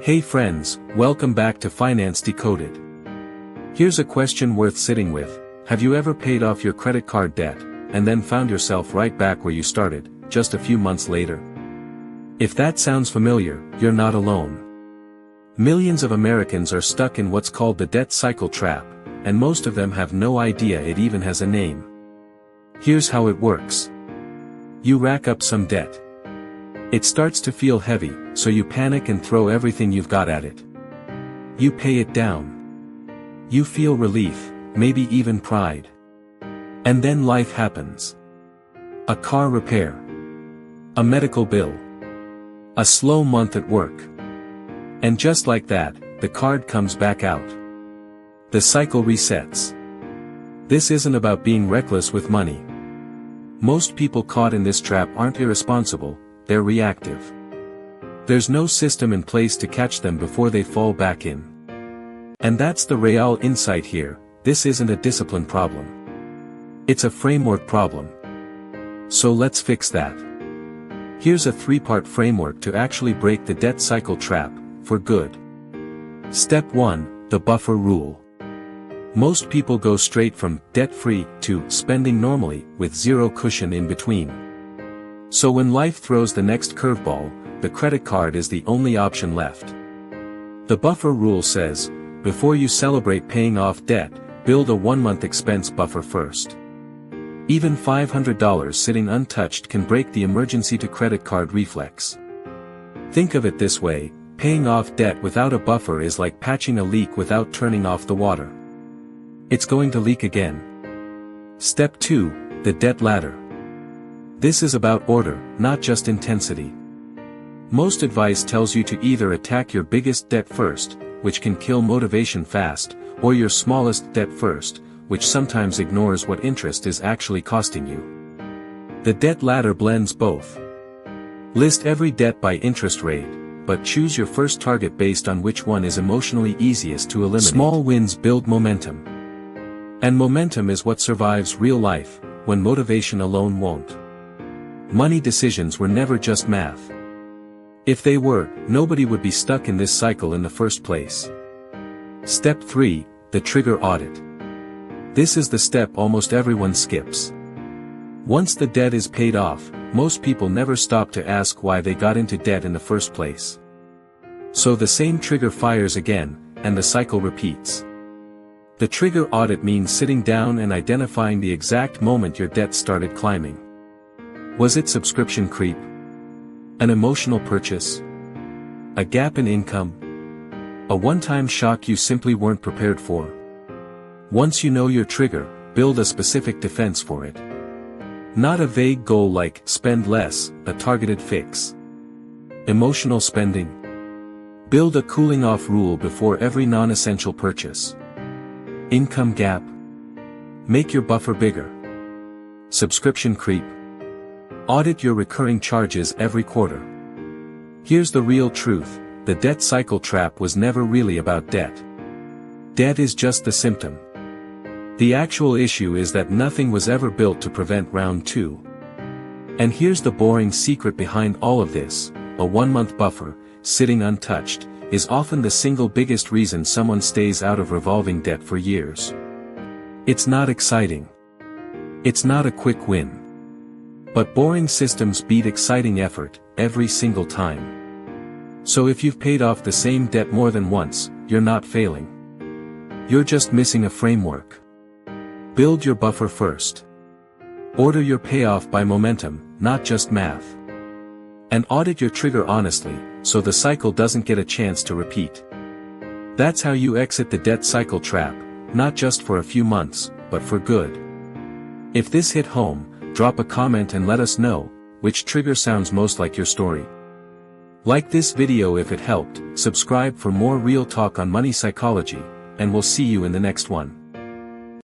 Hey friends, welcome back to Finance Decoded. Here's a question worth sitting with. Have you ever paid off your credit card debt, and then found yourself right back where you started, just a few months later? If that sounds familiar, you're not alone. Millions of Americans are stuck in what's called the debt cycle trap, and most of them have no idea it even has a name. Here's how it works. You rack up some debt. It starts to feel heavy, so you panic and throw everything you've got at it. You pay it down. You feel relief, maybe even pride. And then life happens. A car repair. A medical bill. A slow month at work. And just like that, the card comes back out. The cycle resets. This isn't about being reckless with money. Most people caught in this trap aren't irresponsible, they're reactive. There's no system in place to catch them before they fall back in. And that's the real insight here. This isn't a discipline problem. It's a framework problem. So let's fix that. Here's a 3-part framework to actually break the debt cycle trap, for good. Step 1, the buffer rule. Most people go straight from debt-free to spending normally, with zero cushion in between. So when life throws the next curveball, the credit card is the only option left. The buffer rule says, before you celebrate paying off debt, build a 1-month expense buffer first. Even $500 sitting untouched can break the emergency to credit card reflex. Think of it this way, paying off debt without a buffer is like patching a leak without turning off the water. It's going to leak again. Step 2, the debt ladder. This is about order, not just intensity. Most advice tells you to either attack your biggest debt first, which can kill motivation fast, or your smallest debt first, which sometimes ignores what interest is actually costing you. The debt ladder blends both. List every debt by interest rate, but choose your first target based on which one is emotionally easiest to eliminate. Small wins build momentum. And momentum is what survives real life, when motivation alone won't. Money decisions were never just math. If they were, nobody would be stuck in this cycle in the first place. Step 3, the trigger audit. This is the step almost everyone skips. Once the debt is paid off, most people never stop to ask why they got into debt in the first place. So the same trigger fires again, and the cycle repeats. The trigger audit means sitting down and identifying the exact moment your debt started climbing. Was it subscription creep? An emotional purchase? A gap in income? A one-time shock you simply weren't prepared for? Once you know your trigger, build a specific defense for it. Not a vague goal like spend less, a targeted fix. Emotional spending. Build a cooling-off rule before every non-essential purchase. Income gap. Make your buffer bigger. Subscription creep. Audit your recurring charges every quarter. Here's the real truth, the debt cycle trap was never really about debt. Debt is just the symptom. The actual issue is that nothing was ever built to prevent round 2. And here's the boring secret behind all of this, a 1-month buffer, sitting untouched, is often the single biggest reason someone stays out of revolving debt for years. It's not exciting. It's not a quick win. But boring systems beat exciting effort, every single time. So if you've paid off the same debt more than once, you're not failing. You're just missing a framework. Build your buffer first. Order your payoff by momentum, not just math. And audit your trigger honestly, so the cycle doesn't get a chance to repeat. That's how you exit the debt cycle trap, not just for a few months, but for good. If this hit home, drop a comment and let us know, which trigger sounds most like your story. Like this video if it helped, subscribe for more real talk on money psychology, and we'll see you in the next one.